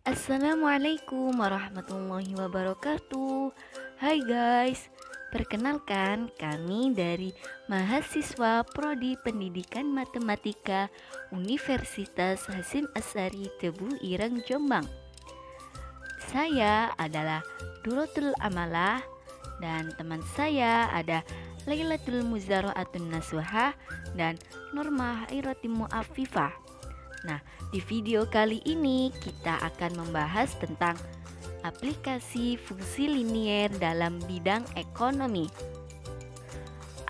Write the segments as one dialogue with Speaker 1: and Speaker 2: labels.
Speaker 1: Assalamualaikum warahmatullahi wabarakatuh. Hai guys, perkenalkan kami dari mahasiswa Prodi Pendidikan Matematika Universitas Hasyim Asy'ari Tebu Ireng Jombang. Saya adalah Duratul Amalah dan teman saya ada Lailatul Muzara'atun Nasuha dan Nurmah Hairatim Mu'afifah. Nah, di video kali ini kita akan membahas tentang aplikasi fungsi linier dalam bidang ekonomi.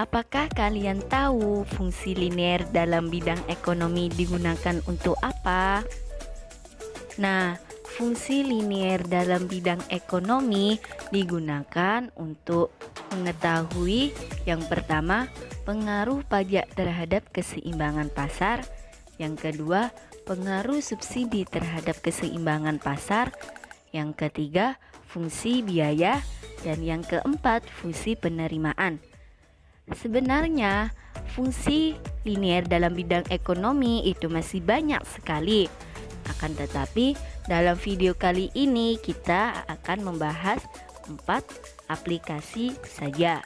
Speaker 1: Apakah kalian tahu fungsi linier dalam bidang ekonomi digunakan untuk apa? Nah, fungsi linier dalam bidang ekonomi digunakan untuk mengetahui yang pertama, pengaruh pajak terhadap keseimbangan pasar. Yang kedua, pengaruh subsidi terhadap keseimbangan pasar. Yang ketiga, fungsi biaya. Dan yang keempat, fungsi penerimaan. Sebenarnya, fungsi linier dalam bidang ekonomi itu masih banyak sekali. Akan tetapi, dalam video kali ini kita akan membahas 4 aplikasi saja.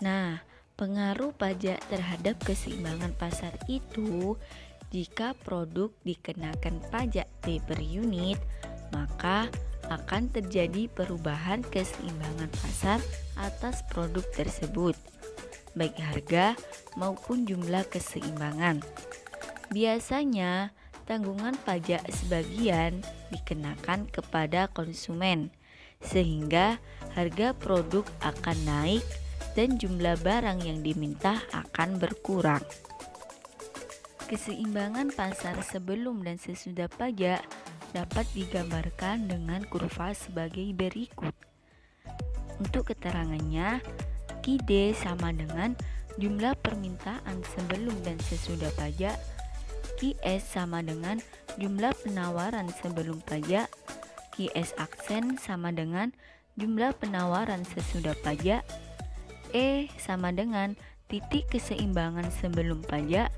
Speaker 1: Nah, pengaruh pajak terhadap keseimbangan pasar itu, jika produk dikenakan pajak P per unit, maka akan terjadi perubahan keseimbangan pasar atas produk tersebut, baik harga maupun jumlah keseimbangan. Biasanya, tanggungan pajak sebagian dikenakan kepada konsumen, sehingga harga produk akan naik dan jumlah barang yang diminta akan berkurang. Keseimbangan pasar sebelum dan sesudah pajak dapat digambarkan dengan kurva sebagai berikut. Untuk keterangannya, QD sama dengan jumlah permintaan sebelum dan sesudah pajak, QS sama dengan jumlah penawaran sebelum pajak, QS aksen sama dengan jumlah penawaran sesudah pajak, E sama dengan titik keseimbangan sebelum pajak,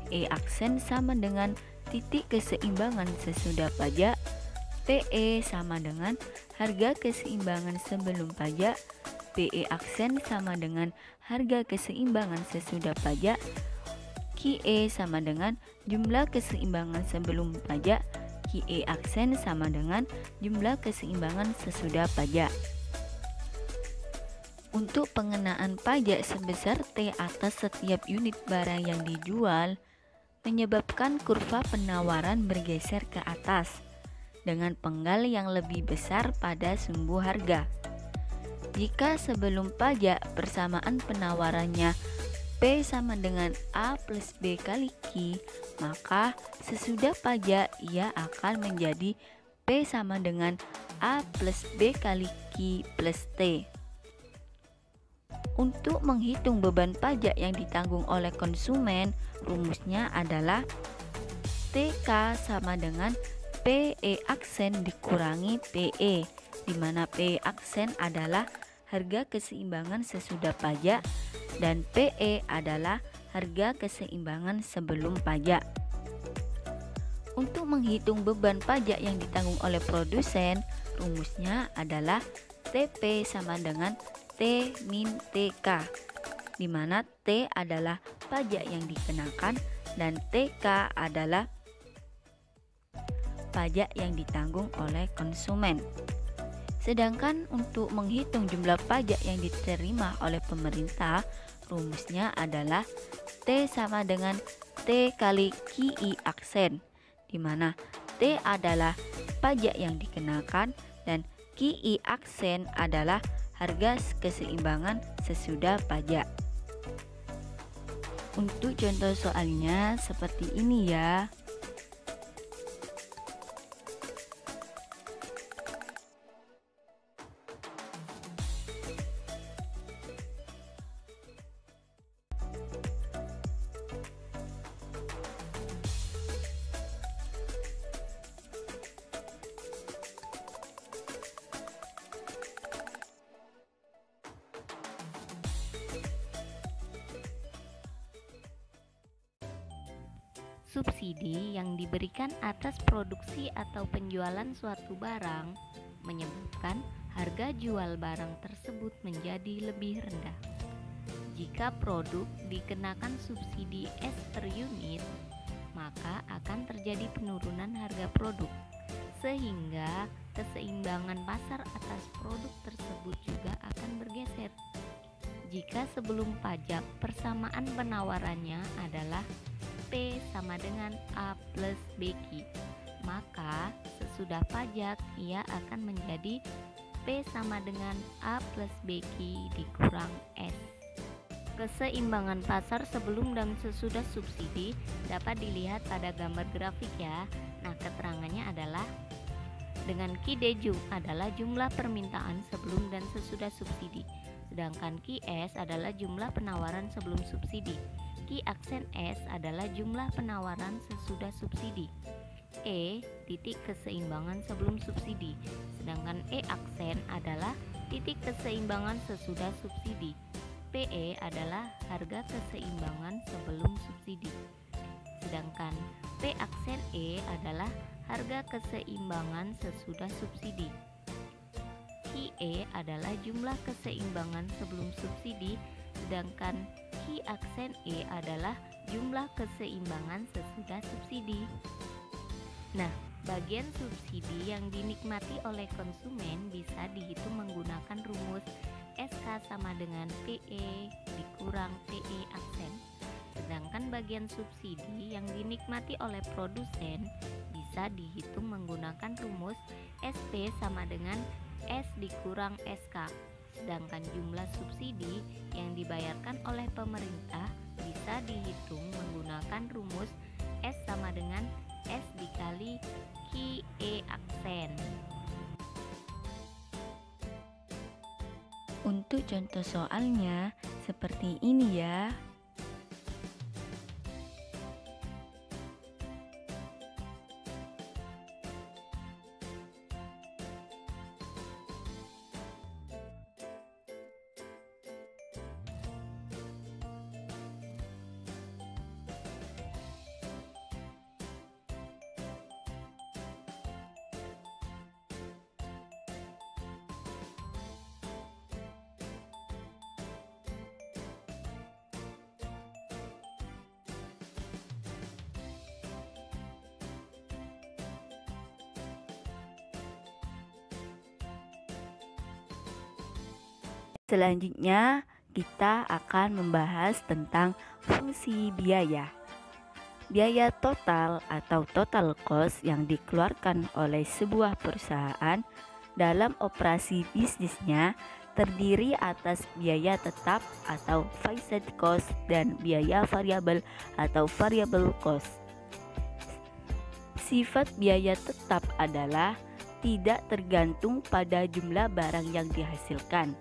Speaker 1: E aksen sama dengan titik keseimbangan sesudah pajak, PE sama dengan harga keseimbangan sebelum pajak, PE aksen sama dengan harga keseimbangan sesudah pajak, QE sama dengan jumlah keseimbangan sebelum pajak, QE aksen sama dengan jumlah keseimbangan sesudah pajak. Untuk pengenaan pajak sebesar T atas setiap unit barang yang dijual menyebabkan kurva penawaran bergeser ke atas dengan penggal yang lebih besar pada sumbu harga. Jika sebelum pajak persamaan penawarannya P sama dengan A plus B kali Q, maka sesudah pajak ia akan menjadi P sama dengan A plus B kali Q plus T. Untuk menghitung beban pajak yang ditanggung oleh konsumen, rumusnya adalah TK sama dengan PE aksen dikurangi PE, di mana PE aksen adalah harga keseimbangan sesudah pajak dan PE adalah harga keseimbangan sebelum pajak. Untuk menghitung beban pajak yang ditanggung oleh produsen, rumusnya adalah TP sama dengan T min TK, di mana T adalah pajak yang dikenakan dan TK adalah pajak yang ditanggung oleh konsumen. Sedangkan untuk menghitung jumlah pajak yang diterima oleh pemerintah, rumusnya adalah T sama dengan T kali QI aksen, di mana T adalah pajak yang dikenakan dan QI aksen adalah harga keseimbangan sesudah pajak. Untuk contoh soalnya seperti ini ya.
Speaker 2: Subsidi yang diberikan atas produksi atau penjualan suatu barang menyebabkan harga jual barang tersebut menjadi lebih rendah. Jika produk dikenakan subsidi S per unit, maka akan terjadi penurunan harga produk, sehingga keseimbangan pasar atas produk tersebut juga akan bergeser. Jika sebelum pajak persamaan penawarannya adalah P sama dengan A plus BQ, maka sesudah pajak ia akan menjadi P sama dengan A plus BQ dikurang S. Keseimbangan pasar sebelum dan sesudah subsidi dapat dilihat pada gambar grafik ya. Nah, keterangannya adalah dengan Q adalah jumlah permintaan sebelum dan sesudah subsidi, sedangkan QS adalah jumlah penawaran sebelum subsidi. Q aksen S adalah jumlah penawaran sesudah subsidi. E titik keseimbangan sebelum subsidi, sedangkan E aksen adalah titik keseimbangan sesudah subsidi. PE adalah harga keseimbangan sebelum subsidi, sedangkan P aksen E adalah harga keseimbangan sesudah subsidi. QE adalah jumlah keseimbangan sebelum subsidi, sedangkan Q aksen E adalah jumlah keseimbangan sesudah subsidi. Nah, bagian subsidi yang dinikmati oleh konsumen bisa dihitung menggunakan rumus SK sama dengan PE dikurang PE aksen. Sedangkan bagian subsidi yang dinikmati oleh produsen bisa dihitung menggunakan rumus SP sama dengan S dikurang SK. Sedangkan jumlah subsidi yang dibayarkan oleh pemerintah bisa dihitung menggunakan rumus S sama dengan S dikali QE aksen.
Speaker 1: Untuk contoh soalnya seperti ini ya. Selanjutnya, kita akan membahas tentang fungsi biaya. Biaya total atau total cost yang dikeluarkan oleh sebuah perusahaan dalam operasi bisnisnya terdiri atas biaya tetap atau fixed cost dan biaya variabel atau variable cost. Sifat biaya tetap adalah tidak tergantung pada jumlah barang yang dihasilkan.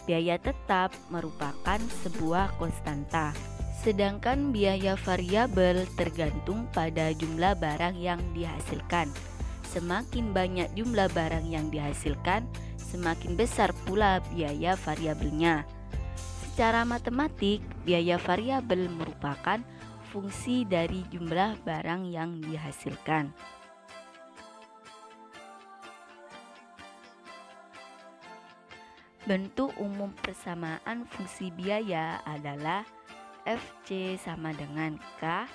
Speaker 1: Biaya tetap merupakan sebuah konstanta, sedangkan biaya variabel tergantung pada jumlah barang yang dihasilkan. Semakin banyak jumlah barang yang dihasilkan, semakin besar pula biaya variabelnya. Secara matematik, biaya variabel merupakan fungsi dari jumlah barang yang dihasilkan. Bentuk umum persamaan fungsi biaya adalah FC sama dengan K,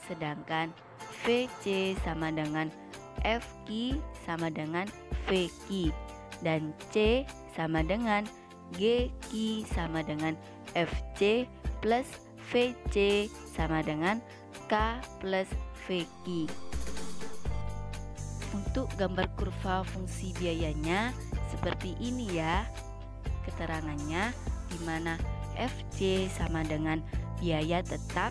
Speaker 1: sedangkan VC sama dengan FQ sama dengan VQ, dan C sama dengan GQ sama dengan FC plus VC sama dengan K plus VQ. Untuk gambar kurva fungsi biayanya seperti ini ya. Keterangannya di mana FC sama dengan biaya tetap,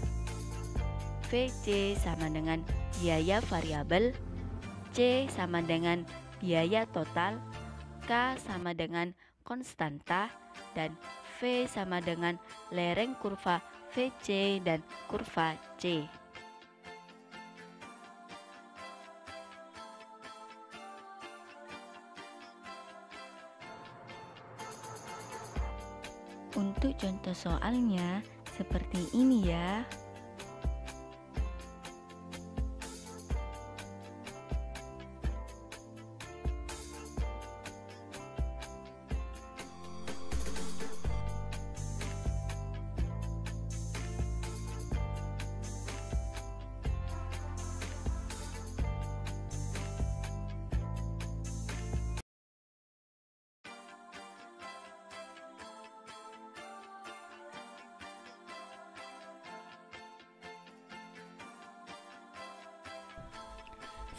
Speaker 1: VC sama dengan biaya variabel, C sama dengan biaya total, K sama dengan konstanta, dan V sama dengan lereng kurva VC dan kurva C. Untuk contoh soalnya seperti ini ya.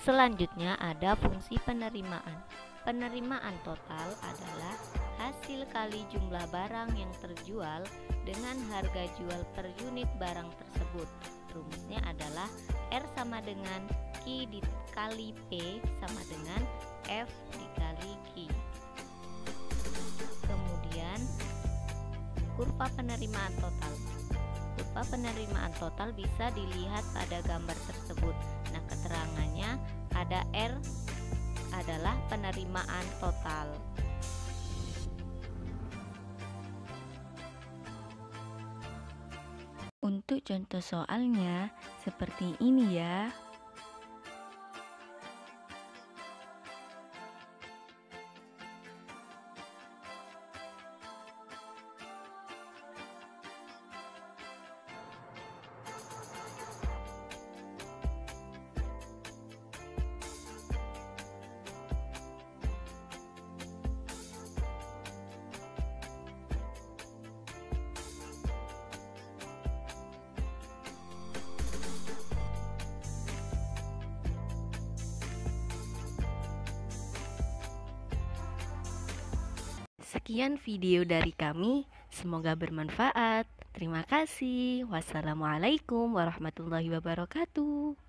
Speaker 2: Selanjutnya ada fungsi penerimaan. Penerimaan total adalah hasil kali jumlah barang yang terjual dengan harga jual per unit barang tersebut. Rumusnya adalah R sama dengan Q dikali P sama dengan F dikali Q. Kemudian kurva penerimaan total. Kurva penerimaan total bisa dilihat pada gambar tersebut. Nah, keterangannya ada R adalah penerimaan total.
Speaker 1: Untuk contoh soalnya seperti ini ya. Sekian video dari kami, semoga bermanfaat. Terima kasih. Wassalamualaikum warahmatullahi wabarakatuh.